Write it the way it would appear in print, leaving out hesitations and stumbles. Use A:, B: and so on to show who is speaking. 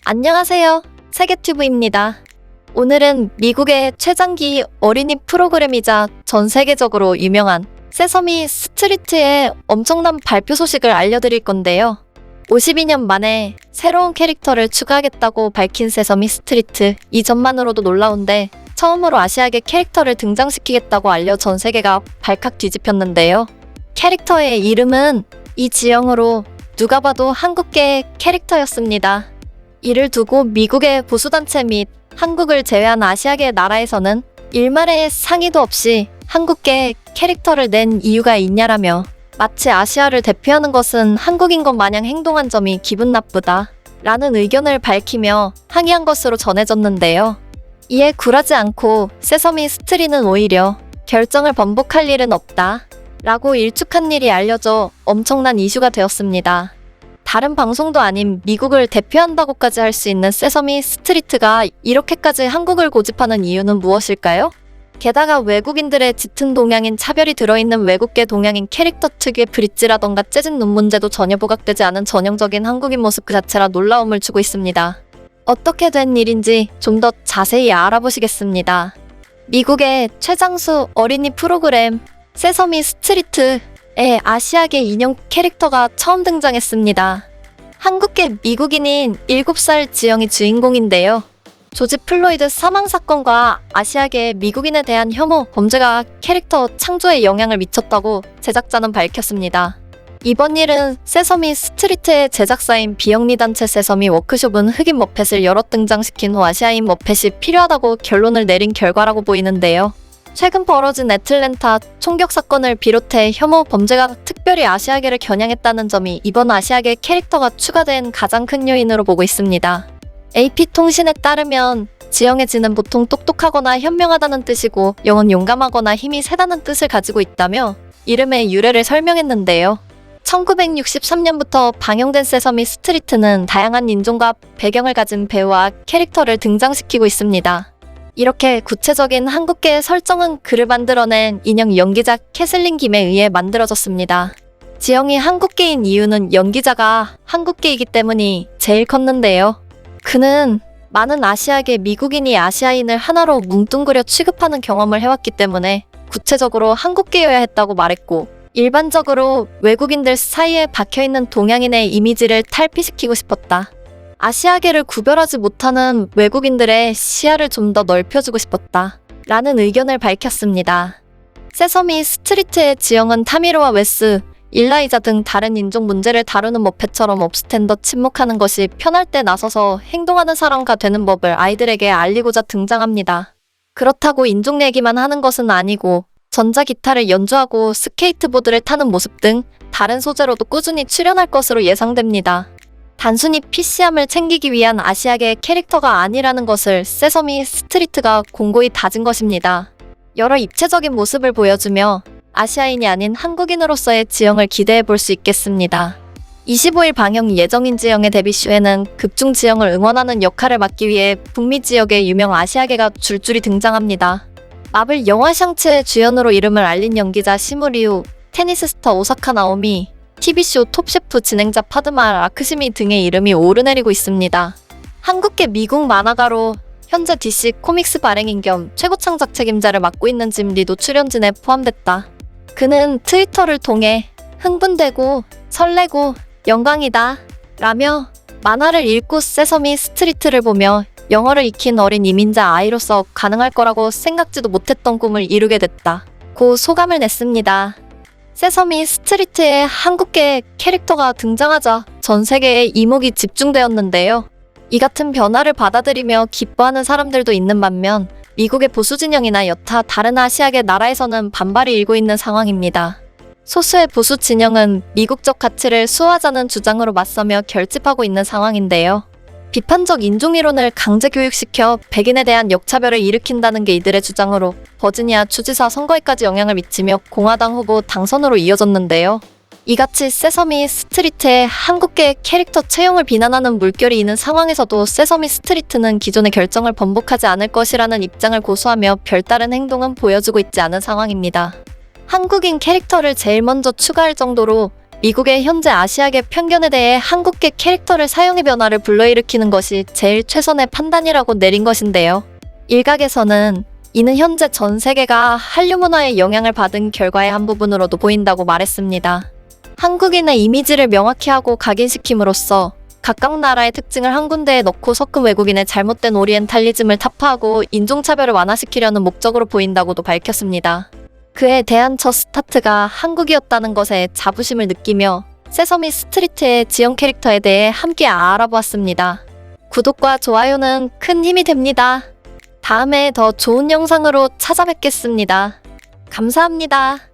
A: 안녕하세요. 세계튜브입니다. 오늘은 미국의 최장기 어린이 프로그램이자 전 세계적으로 유명한 세서미 스트리트의 엄청난 발표 소식을 알려드릴 건데요. 52년 만에 새로운 캐릭터를 추가하겠다고 밝힌 세서미 스트리트, 이전만으로도 놀라운데 처음으로 아시아계 캐릭터를 등장시키겠다고 알려 전 세계가 발칵 뒤집혔는데요. 캐릭터의 이름은 이지영으로 누가 봐도 한국계의 캐릭터였습니다. 이를 두고 미국의 보수단체 및 한국을 제외한 아시아계 나라에서는 일말의 상의도 없이 한국계 캐릭터를 낸 이유가 있냐라며 마치 아시아를 대표하는 것은 한국인 것 마냥 행동한 점이 기분 나쁘다 라는 의견을 밝히며 항의한 것으로 전해졌는데요. 이에 굴하지 않고 세서미 스트리트는 오히려 결정을 번복할 일은 없다 라고 일축한 일이 알려져 엄청난 이슈가 되었습니다. 다른 방송도 아닌 미국을 대표한다고까지 할 수 있는 세서미 스트리트가 이렇게까지 한국을 고집하는 이유는 무엇일까요? 게다가 외국인들의 짙은 동양인 차별이 들어있는 외국계 동양인 캐릭터 특유의 브릿지라던가 재진 눈 문제도 전혀 부각되지 않은 전형적인 한국인 모습 그 자체라 놀라움을 주고 있습니다. 어떻게 된 일인지 좀 더 자세히 알아보시겠습니다. 미국의 최장수 어린이 프로그램 세서미 스트리트에 아시아계 인형 캐릭터가 처음 등장했습니다. 한국계 미국인인 7살 지영이 주인공인데요. 조지 플로이드 사망 사건과 아시아계 미국인에 대한 혐오, 범죄가 캐릭터 창조에 영향을 미쳤다고 제작자는 밝혔습니다. 이번 일은 세서미 스트리트의 제작사인 비영리 단체 세서미 워크숍은 흑인 머펫을 여러 등장시킨 후 아시아인 머펫이 필요하다고 결론을 내린 결과라고 보이는데요. 최근 벌어진 애틀랜타 총격 사건을 비롯해 혐오 범죄가 특별히 아시아계를 겨냥했다는 점이 이번 아시아계 캐릭터가 추가된 가장 큰 요인으로 보고 있습니다. AP통신에 따르면 지영의 지는 보통 똑똑하거나 현명하다는 뜻이고 영은 용감하거나 힘이 세다는 뜻을 가지고 있다며 이름의 유래를 설명했는데요. 1963년부터 방영된 세서미 스트리트는 다양한 인종과 배경을 가진 배우와 캐릭터를 등장시키고 있습니다. 이렇게 구체적인 한국계의 설정은 그를 만들어낸 인형 연기자 캐슬린 김에 의해 만들어졌습니다. 지영이 한국계인 이유는 연기자가 한국계이기 때문이 제일 컸는데요. 그는 많은 아시아계 미국인이 아시아인을 하나로 뭉뚱그려 취급하는 경험을 해왔기 때문에 구체적으로 한국계여야 했다고 말했고, 일반적으로 외국인들 사이에 박혀있는 동양인의 이미지를 탈피시키고 싶었다. 아시아계를 구별하지 못하는 외국인들의 시야를 좀 더 넓혀주고 싶었다 라는 의견을 밝혔습니다. 세서미 스트리트의 지영은 타미로와 웨스, 일라이자 등 다른 인종 문제를 다루는 머펫처럼 업스탠더 침묵하는 것이 편할 때 나서서 행동하는 사람과 되는 법을 아이들에게 알리고자 등장합니다. 그렇다고 인종 얘기만 하는 것은 아니고 전자기타를 연주하고 스케이트보드를 타는 모습 등 다른 소재로도 꾸준히 출연할 것으로 예상됩니다. 단순히 PC함을 챙기기 위한 아시아계 캐릭터가 아니라는 것을 세서미 스트리트가 공고히 다진 것입니다. 여러 입체적인 모습을 보여주며 아시아인이 아닌 한국인으로서의 지영을 기대해 볼 수 있겠습니다. 25일 방영 예정인 지영의 데뷔쇼에는 극중 지영을 응원하는 역할을 맡기 위해 북미 지역의 유명 아시아계가 줄줄이 등장합니다. 마블 영화 샹츠의 주연으로 이름을 알린 연기자 시무리우, 테니스 스타 오사카 나오미, TV쇼 톱셰프 진행자 파드마 라크시미 등의 이름이 오르내리고 있습니다. 한국계 미국 만화가로 현재 DC 코믹스 발행인 겸 최고창작 책임자를 맡고 있는 짐 리도 출연진에 포함됐다. 그는 트위터를 통해 흥분되고 설레고 영광이다 라며 만화를 읽고 세서미 스트리트를 보며 영어를 익힌 어린 이민자 아이로서 가능할 거라고 생각지도 못했던 꿈을 이루게 됐다 고 소감을 냈습니다. 세서미 스트리트에 한국계 캐릭터가 등장하자 전 세계의 이목이 집중되었는데요. 이 같은 변화를 받아들이며 기뻐하는 사람들도 있는 반면 미국의 보수 진영이나 여타 다른 아시아계 나라에서는 반발이 일고 있는 상황입니다. 소수의 보수 진영은 미국적 가치를 수호하자는 주장으로 맞서며 결집하고 있는 상황인데요. 비판적 인종이론을 강제 교육시켜 백인에 대한 역차별을 일으킨다는 게 이들의 주장으로 버지니아 주지사 선거에까지 영향을 미치며 공화당 후보 당선으로 이어졌는데요. 이같이 세서미 스트리트의 한국계 캐릭터 채용을 비난하는 물결이 있는 상황에서도 세서미 스트리트는 기존의 결정을 번복하지 않을 것이라는 입장을 고수하며 별다른 행동은 보여주고 있지 않은 상황입니다. 한국인 캐릭터를 제일 먼저 추가할 정도로 미국의 현재 아시아계 편견에 대해 한국계 캐릭터를 사용해 변화를 불러일으키는 것이 제일 최선의 판단이라고 내린 것인데요. 일각에서는 이는 현재 전 세계가 한류 문화의 영향을 받은 결과의 한 부분으로도 보인다고 말했습니다. 한국인의 이미지를 명확히 하고 각인시킴으로써 각각 나라의 특징을 한 군데에 넣고 섞은 외국인의 잘못된 오리엔탈리즘을 타파하고 인종차별을 완화시키려는 목적으로 보인다고도 밝혔습니다. 그에 대한 첫 스타트가 한국이었다는 것에 자부심을 느끼며 세서미 스트리트의 지연 캐릭터에 대해 함께 알아보았습니다. 구독과 좋아요는 큰 힘이 됩니다. 다음에 더 좋은 영상으로 찾아뵙겠습니다. 감사합니다.